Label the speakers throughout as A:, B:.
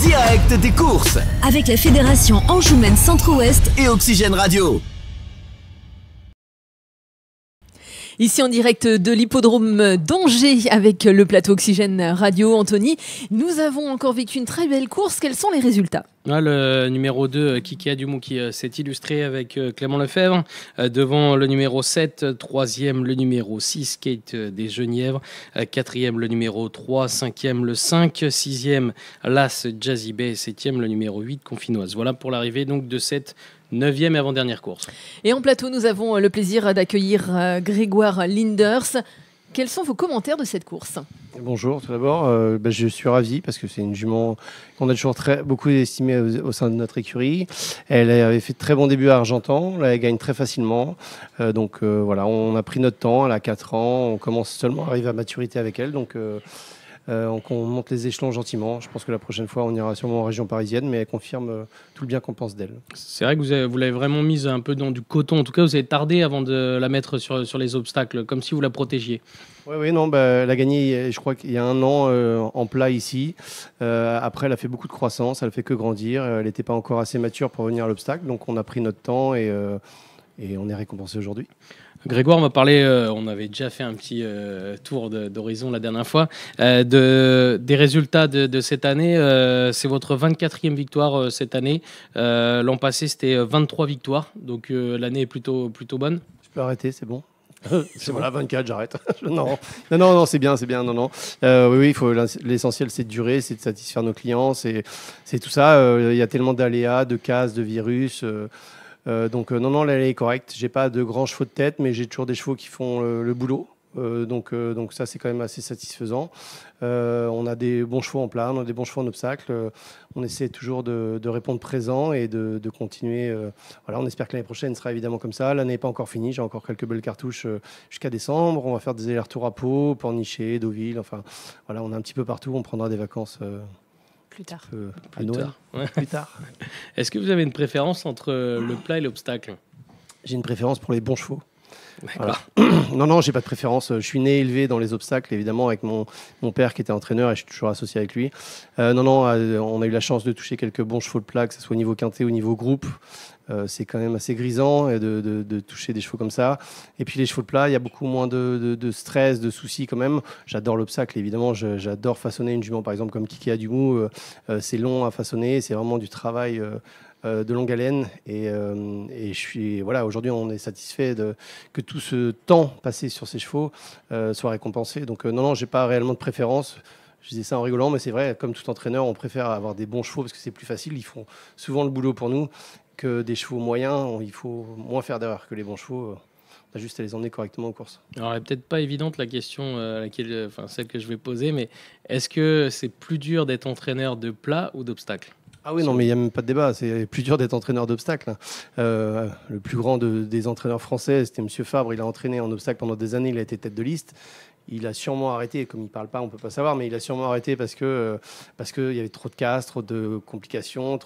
A: direct des courses
B: avec la Fédération Anjoumaine Centre-Ouest
A: et Oxygène Radio.
C: Ici en direct de l'hippodrome d'Angers avec le plateau Oxygène Radio. Anthony, nous avons encore vécu une très belle course. Quels sont les résultats ?
D: Le numéro 2, Kiki Adumou, qui s'est illustré avec Clément Lefebvre. Devant le numéro 7, troisième le numéro 6, Kate des Genièvres. Quatrième le numéro 3, cinquième le 5, sixième l'As Jazzy Bay, septième le numéro 8, Confinoise. Voilà pour l'arrivée donc de cette 9e et avant-dernière course.
C: Et en plateau, nous avons le plaisir d'accueillir Grégoire Linders. Quels sont vos commentaires de cette course ?
E: Bonjour, tout d'abord. Je suis ravi parce que c'est une jument qu'on a toujours beaucoup estimée au sein de notre écurie. Elle avait fait de très bons débuts à Argentan. Là, elle gagne très facilement. On a pris notre temps. Elle a 4 ans. On commence seulement à arriver à maturité avec elle. On monte les échelons gentiment. Je pense que la prochaine fois, on ira sûrement en région parisienne, mais elle confirme tout le bien qu'on pense d'elle.
D: C'est vrai que vous l'avez vraiment mise un peu dans du coton. En tout cas, vous avez tardé avant de la mettre sur les obstacles, comme si vous la protégiez.
E: Oui, elle a gagné, je crois qu'il y a 1 an en plat ici. Après, elle a fait beaucoup de croissance, elle ne fait que grandir. Elle n'était pas encore assez mature pour venir à l'obstacle, donc on a pris notre temps et on est récompensé aujourd'hui.
D: Grégoire, on va parler, on avait déjà fait un petit tour d'horizon la dernière fois, des résultats de cette année. C'est votre 24e victoire cette année. L'an passé, c'était 23 victoires, donc l'année est plutôt bonne.
E: Je peux arrêter, c'est bon.
D: C'est
E: voilà, 24, j'arrête. non, c'est bien. Oui, l'essentiel, c'est de durer, c'est de satisfaire nos clients, c'est tout ça. Il y a tellement d'aléas, de cases, de virus. Non, l'allée est correcte. J'ai pas de grands chevaux de tête, mais j'ai toujours des chevaux qui font le boulot. Donc ça, c'est quand même assez satisfaisant. On a des bons chevaux en plat, on a des bons chevaux en obstacle. On essaie toujours de répondre présent et de continuer. On espère que l'année prochaine sera évidemment comme ça. L'année n'est pas encore finie. J'ai encore quelques belles cartouches jusqu'à décembre. On va faire des allers-retours à Pau, Pornichet, Deauville. Enfin, voilà, on est un petit peu partout. On prendra des vacances.
C: Plus tard.
E: À Noël. Plus tard.
D: Est-ce que vous avez une préférence entre le plat et l'obstacle ?
E: J'ai une préférence pour les bons chevaux.
D: D'accord.
E: Voilà. Non, j'ai pas de préférence. Je suis né élevé dans les obstacles, évidemment, avec mon père qui était entraîneur et je suis toujours associé avec lui. On a eu la chance de toucher quelques bons chevaux de plat, que ce soit au niveau quintet ou au niveau groupe. C'est quand même assez grisant de toucher des chevaux comme ça. Et puis les chevaux de plat, il y a beaucoup moins de stress, de soucis quand même. J'adore l'obstacle, évidemment. J'adore façonner une jument, par exemple, comme Kiki Adumou. C'est long à façonner, c'est vraiment du travail de longue haleine. Et aujourd'hui, on est satisfait que tout ce temps passé sur ces chevaux soit récompensé. Donc j'ai pas réellement de préférence. Je disais ça en rigolant, mais c'est vrai, comme tout entraîneur, on préfère avoir des bons chevaux parce que c'est plus facile. Ils font souvent le boulot pour nous. Que des chevaux moyens, il faut moins faire d'erreurs que les bons chevaux. On a juste à les emmener correctement en course.
D: Alors, elle n'est peut-être pas évidente la question, celle que je vais poser, mais est-ce que c'est plus dur d'être entraîneur de plat ou d'obstacle ?
E: Ah oui, non, mais il n'y a même pas de débat. C'est plus dur d'être entraîneur d'obstacle. Le plus grand des entraîneurs français, c'était M. Fabre. Il a entraîné en obstacle pendant des années. Il a été tête de liste. Il a sûrement arrêté, comme il ne parle pas, on ne peut pas savoir, mais il a sûrement arrêté parce qu'il y avait trop de casse, trop de complications,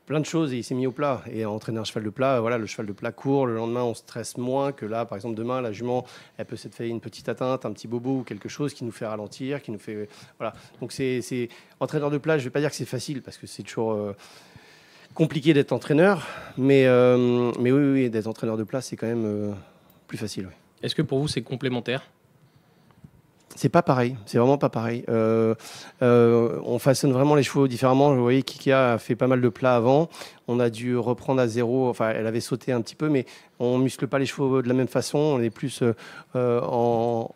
E: plein de choses, et il s'est mis au plat. Et entraîner un cheval de plat, le cheval de plat court, le lendemain on stresse moins que là, par exemple demain, la jument, elle peut s'être fait une petite atteinte, un petit bobo ou quelque chose qui nous fait ralentir, qui nous fait... Voilà. Donc c'est entraîneur de plat, je ne vais pas dire que c'est facile, parce que c'est toujours compliqué d'être entraîneur, mais oui, d'être entraîneur de plat, c'est quand même plus facile. Oui.
D: Est-ce que pour vous c'est complémentaire ?
E: C'est pas pareil, c'est vraiment pas pareil. On façonne vraiment les chevaux différemment. Vous voyez, Kikia a fait pas mal de plats avant. On a dû reprendre à zéro. Enfin, elle avait sauté un petit peu, mais on muscle pas les chevaux de la même façon. On est plus en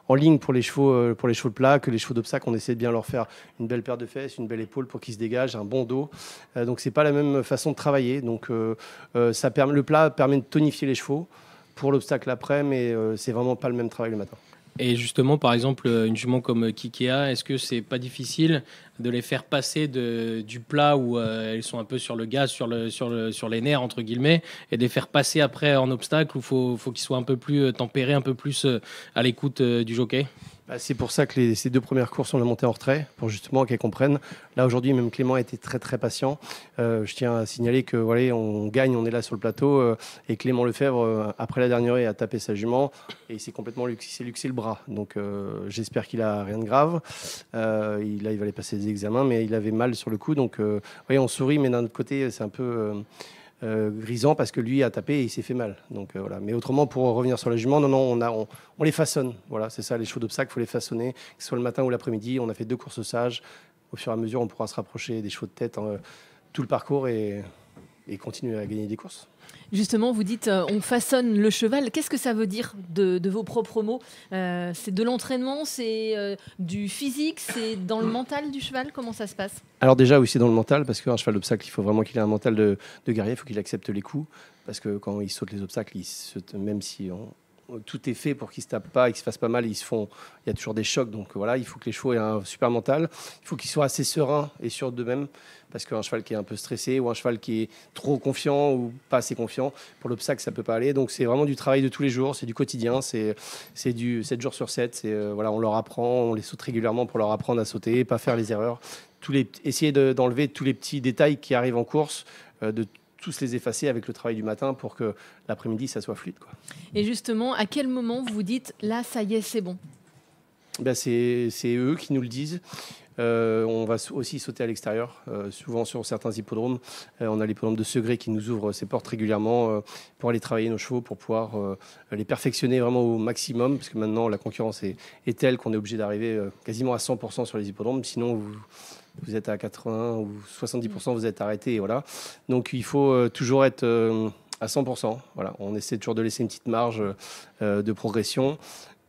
E: ligne pour les chevaux de plat que les chevaux d'obstacle. On essaie de bien leur faire une belle paire de fesses, une belle épaule pour qu'ils se dégagent, un bon dos. Donc c'est pas la même façon de travailler. Donc le plat permet de tonifier les chevaux pour l'obstacle après, mais c'est vraiment pas le même travail le matin.
D: Et justement, par exemple, une jument comme Kikea, est-ce que c'est pas difficile de les faire passer du plat où elles sont un peu sur le gaz, sur les nerfs, entre guillemets, et de les faire passer après en obstacle où il faut qu'ils soient un peu plus tempérés, un peu plus à l'écoute du jockey ?
E: C'est pour ça que ces 2 premières courses, on l'a monté en retrait, pour justement qu'elles comprennent. Là, aujourd'hui, même Clément a été très, très patient. Je tiens à signaler que voilà, on gagne, on est là sur le plateau. Et Clément Lefebvre, après la dernière a tapé sa jument et il s'est complètement luxé le bras. Donc, j'espère qu'il n'a rien de grave. Il va aller passer des examens, mais il avait mal sur le coup. Donc, on sourit, mais d'un autre côté, c'est un peu... grisant parce que lui a tapé et il s'est fait mal. Donc voilà. Mais autrement, pour revenir sur la jument, on les façonne. Voilà, c'est ça, les chevaux d'obstacle, il faut les façonner, que ce soit le matin ou l'après-midi. On a fait 2 courses sages. Au fur et à mesure, on pourra se rapprocher des chevaux de tête tout le parcours et continuer à gagner des courses.
C: Justement, vous dites on façonne le cheval. Qu'est-ce que ça veut dire de vos propres mots? C'est de l'entraînement, c'est du physique, c'est dans le mental du cheval? Comment ça se passe?
E: Alors déjà, oui, c'est dans le mental, parce qu'un cheval d'obstacle, il faut vraiment qu'il ait un mental de guerrier, il faut qu'il accepte les coups, parce que quand il saute les obstacles, même si tout est fait pour qu'ils ne se tapent pas et qu'ils se fassent pas mal, il y a toujours des chocs. Donc voilà, il faut que les chevaux aient un super mental, il faut qu'ils soient assez sereins et sûrs d'eux-mêmes, parce qu'un cheval qui est un peu stressé ou un cheval qui est trop confiant ou pas assez confiant, pour l'obstacle, ça ne peut pas aller. Donc c'est vraiment du travail de tous les jours, c'est du quotidien, c'est du 7 jours sur 7. Voilà, on leur apprend, on les saute régulièrement pour leur apprendre à sauter, pas faire les erreurs, essayer d'enlever tous les petits détails qui arrivent en course, de tous les effacer avec le travail du matin pour que l'après-midi, ça soit fluide, quoi.
C: Et justement, à quel moment vous vous dites là, ça y est, c'est bon?
E: C'est eux qui nous le disent. On va aussi sauter à l'extérieur, souvent sur certains hippodromes. On a l'hippodrome de Segré qui nous ouvre ses portes régulièrement pour aller travailler nos chevaux, pour pouvoir les perfectionner vraiment au maximum, parce que maintenant la concurrence est telle qu'on est obligé d'arriver quasiment à 100% sur les hippodromes, sinon vous êtes à 80 ou 70%, vous êtes arrêté. Et voilà. Donc il faut toujours être à 100%. Voilà. On essaie toujours de laisser une petite marge de progression.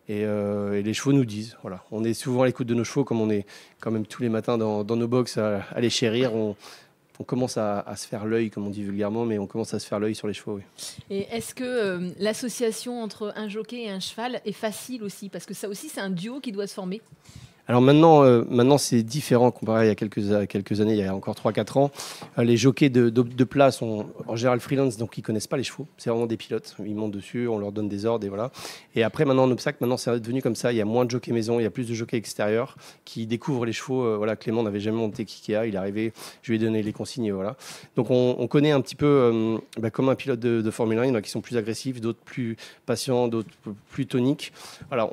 E: Et les chevaux nous disent. Voilà. On est souvent à l'écoute de nos chevaux, comme on est quand même tous les matins dans nos box à les chérir. On commence à se faire l'œil, comme on dit vulgairement, mais on commence à se faire l'œil sur les chevaux. Oui.
C: Et est-ce que l'association entre un jockey et un cheval est facile aussi? Parce que ça aussi, c'est un duo qui doit se former.
E: Alors maintenant c'est différent comparé à il y a quelques années, il y a encore 3-4 ans. Les jockeys de place sont en général freelance, donc ils ne connaissent pas les chevaux. C'est vraiment des pilotes. Ils montent dessus, on leur donne des ordres et voilà. Et après, maintenant en obstacle, c'est devenu comme ça. Il y a moins de jockeys maison, il y a plus de jockeys extérieurs qui découvrent les chevaux. Voilà, Clément n'avait jamais monté Kikea, il est arrivé, je lui ai donné les consignes. Voilà. Donc on connaît un petit peu comme un pilote de Formule 1. Il y en a qui sont plus agressifs, d'autres plus patients, d'autres plus toniques. Voilà,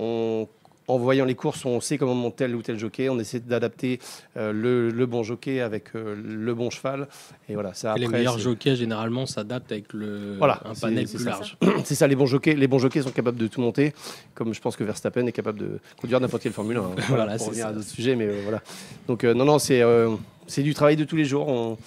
E: en voyant les courses, on sait comment monter tel ou tel jockey. On essaie d'adapter le bon jockey avec le bon cheval. Et voilà, ça, après,
D: les meilleurs jockeys, généralement, s'adaptent avec un panel plus large.
E: C'est ça, les bons jockeys sont capables de tout monter, comme je pense que Verstappen est capable de conduire n'importe quelle Formule 1. Voilà, pour revenir à d'autres sujets, mais voilà. Donc non, c'est du travail de tous les jours.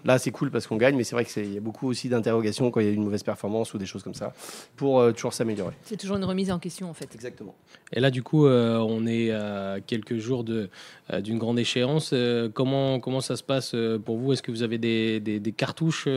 E: Là, c'est cool parce qu'on gagne, mais c'est vrai qu'il y a beaucoup aussi d'interrogations quand il y a une mauvaise performance ou des choses comme ça, pour toujours s'améliorer.
C: C'est toujours une remise en question, en fait.
E: Exactement.
D: Et là, du coup, on est à quelques jours d'une grande échéance. Comment ça se passe pour vous? Est-ce que vous avez des cartouches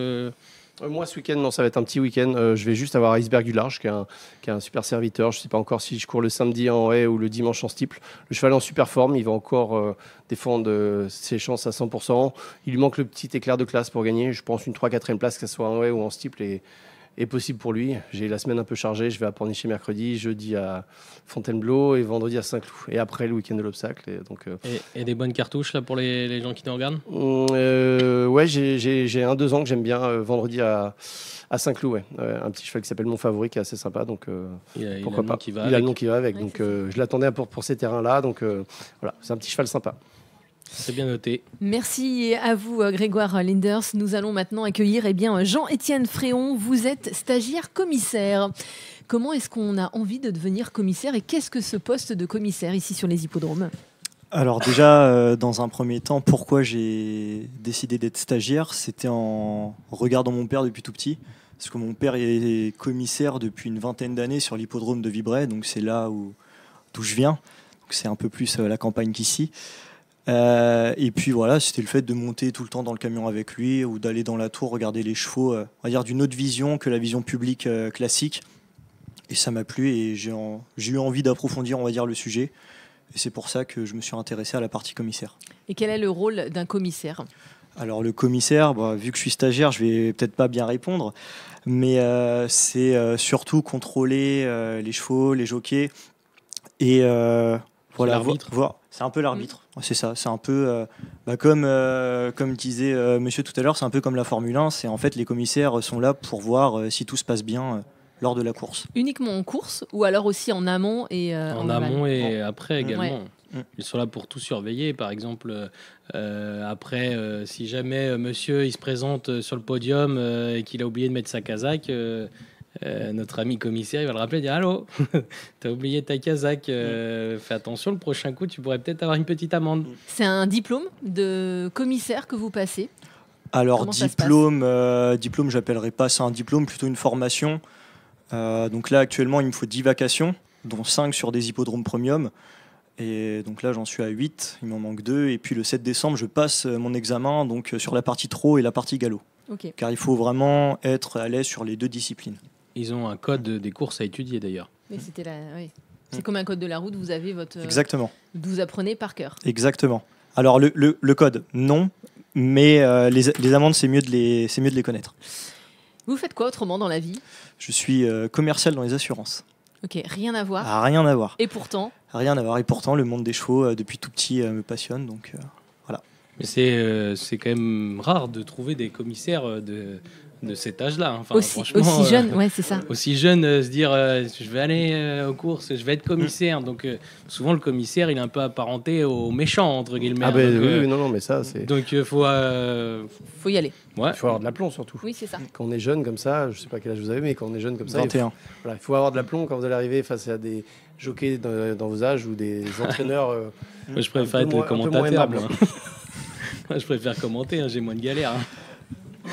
E: Moi, ce week-end, non, ça va être un petit week-end. Je vais juste avoir Iceberg du Large, qui est un super serviteur. Je ne sais pas encore si je cours le samedi en haie ou le dimanche en steeple. Le cheval est en super forme. Il va encore défendre ses chances à 100%. Il lui manque le petit éclair de classe pour gagner. Je pense une 3-4e place, que ce soit en haie ou en steeple, est possible pour lui. J'ai la semaine un peu chargée. Je vais à Pornichet mercredi, jeudi à Fontainebleau et vendredi à Saint-Cloud. Et après, le week-end de l'obstacle.
D: Et des bonnes cartouches là, pour les gens qui nous regardent?
E: Ouais, j'ai 1-2 ans que j'aime bien vendredi à Saint-Cloud. Ouais. Un petit cheval qui s'appelle Mon Favori, qui est assez sympa. Donc, pourquoi pas. Il a le nom qui va avec. Ouais, donc, je l'attendais pour ces terrains-là. Donc, voilà, c'est un petit cheval sympa.
D: C'est bien noté.
C: Merci à vous, Grégoire Linders. Nous allons maintenant accueillir Jean-Étienne Fréon. Vous êtes stagiaire commissaire. Comment est-ce qu'on a envie de devenir commissaire et qu'est-ce que ce poste de commissaire ici sur les hippodromes?
F: Alors déjà, dans un premier temps, pourquoi j'ai décidé d'être stagiaire? C'était en regardant mon père depuis tout petit. Parce que mon père est commissaire depuis une vingtaine d'années sur l'hippodrome de Vibray. Donc c'est là d'où je viens. Donc c'est un peu plus la campagne qu'ici. Et puis voilà, c'était le fait de monter tout le temps dans le camion avec lui ou d'aller dans la tour regarder les chevaux, on va dire d'une autre vision que la vision publique classique. Et ça m'a plu et j'ai eu envie d'approfondir, on va dire, le sujet. Et c'est pour ça que je me suis intéressé à la partie commissaire.
C: Et quel est le rôle d'un commissaire?
F: Alors le commissaire, vu que je suis stagiaire, je vais peut-être pas bien répondre, mais c'est surtout contrôler les chevaux, les jockeys, Et voilà,
D: l'arbitre.
F: C'est un peu l'arbitre. C'est ça. C'est un peu comme disait Monsieur tout à l'heure, c'est un peu comme la Formule 1. C'est en fait les commissaires sont là pour voir si tout se passe bien lors de la course.
C: Uniquement en course ou alors aussi en amont et
D: En
C: aval.
D: amont et après également.
C: Ouais.
D: Ils sont là pour tout surveiller. Par exemple, après, si jamais monsieur il se présente sur le podium et qu'il a oublié de mettre sa casaque, notre ami commissaire il va le rappeler, dire allô, t'as oublié ta casaque, fais attention, le prochain coup tu pourrais peut-être avoir une petite amende.
C: C'est un diplôme de commissaire que vous passez.
F: Alors
C: Comment ça se
F: diplôme, j'appellerais pas ça un diplôme, plutôt une formation. Donc là actuellement il me faut 10 vacations, dont 5 sur des hippodromes premium. Et donc là j'en suis à 8, il m'en manque 2. Et puis le 7 décembre je passe mon examen donc sur la partie trot et la partie galop.
C: Ok.
F: Car il faut vraiment être à l'aise sur les 2 disciplines.
D: Ils ont un code des courses à étudier d'ailleurs.
C: Mais oui. C'est comme un code de la route, vous avez votre.
F: Exactement.
C: Vous apprenez par cœur.
F: Exactement. Alors le code, non, mais les amendes c'est mieux de les connaître.
C: Vous faites quoi autrement dans la vie?
F: Je suis commercial dans les assurances.
C: Ok, rien à voir.
F: Ah, rien à voir.
C: Et pourtant,
F: Rien à voir. Et pourtant, le monde des chevaux, depuis tout petit, me passionne. Donc, voilà.
D: Mais c'est quand même rare de trouver des commissaires de cet âge-là. Hein. Enfin,
C: aussi
D: franchement,
C: jeune, ouais, c'est ça.
D: Aussi jeune, se dire je vais aller aux courses, je vais être commissaire. Donc souvent le commissaire il est un peu apparenté au méchant entre guillemets.
E: Ah ben
D: Donc,
E: oui, non, mais ça, c'est.
D: donc
C: Faut y aller.
D: ouais.
E: Il faut avoir de l'aplomb surtout.
C: Oui, c'est ça.
E: Quand on est jeune comme ça, je sais pas quel âge vous avez, mais quand on est jeune comme ça,
F: 21.
E: il faut avoir de l'aplomb quand vous allez arriver face à des jockeys dans vos âges ou des entraîneurs.
D: Moi, je préfère
E: un
D: être
E: peu moins
D: commentateur.
E: aimable.
D: Moi. Moi, je préfère commenter, hein, j'ai moins de galères. Hein.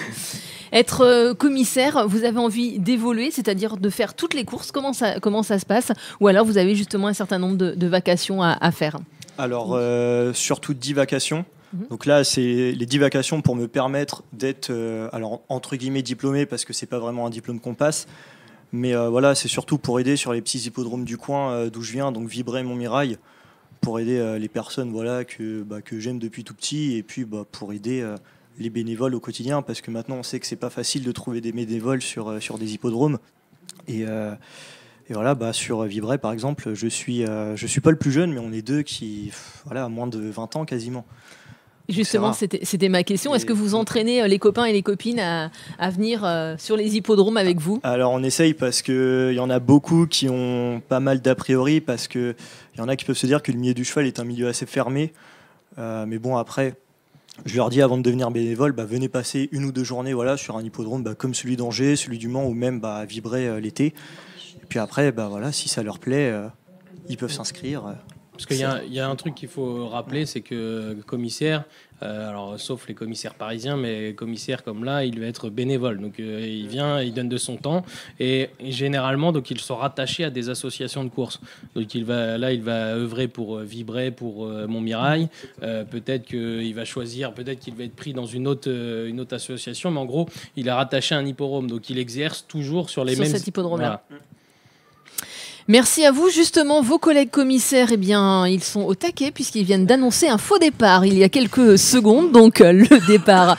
C: Être commissaire, vous avez envie d'évoluer, c'est-à-dire de faire toutes les courses. Comment ça se passe? Ou alors vous avez justement un certain nombre de vacations à faire?
F: Alors, surtout 10 vacations.
C: Mhm.
F: Donc là, c'est les 10 vacations pour me permettre d'être, alors entre guillemets, diplômé, parce que c'est pas vraiment un diplôme qu'on passe. Mais voilà, c'est surtout pour aider sur les petits hippodromes du coin d'où je viens, donc Vibray, Montmirail, pour aider les personnes voilà, que j'aime depuis tout petit, et puis pour aider les bénévoles au quotidien, parce que maintenant on sait que c'est pas facile de trouver des bénévoles sur des hippodromes. Et voilà, sur Vibray par exemple, je suis pas le plus jeune, mais on est deux qui, voilà, à moins de 20 ans quasiment.
C: Justement, c'était ma question. Est-ce que vous entraînez les copains et les copines à venir sur les hippodromes avec vous?
F: Alors on essaye, parce qu'il y en a beaucoup qui ont pas mal d'a priori, parce qu'il y en a qui peuvent se dire que le milieu du cheval est un milieu assez fermé. Mais bon, après, je leur dis avant de devenir bénévole, venez passer 1 ou 2 journées voilà, sur un hippodrome comme celui d'Angers, celui du Mans, ou même à Vibray l'été. Et puis après, voilà, si ça leur plaît, ils peuvent s'inscrire.
D: Parce qu'il y a un truc qu'il faut rappeler, c'est que commissaire, alors sauf les commissaires parisiens, mais commissaire comme là, il va être bénévole. Donc il vient, il donne de son temps, et généralement, donc ils sont rattachés à des associations de courses. Donc il va œuvrer pour Vibray, pour Montmirail. Peut-être qu'il va choisir, peut-être qu'il va être pris dans une autre association, mais en gros, il est rattaché à un hippodrome. Donc il exerce toujours sur les mêmes.
C: Sur cet hippodrome-là.
D: Voilà.
C: Merci à vous. Justement, vos collègues commissaires, ils sont au taquet puisqu'ils viennent d'annoncer un faux départ il y a quelques secondes. Donc, le départ,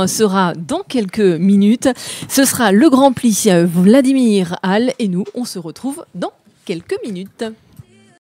C: sera dans quelques minutes. Ce sera le Grand Prix Vladimir Hall et nous, on se retrouve dans quelques minutes.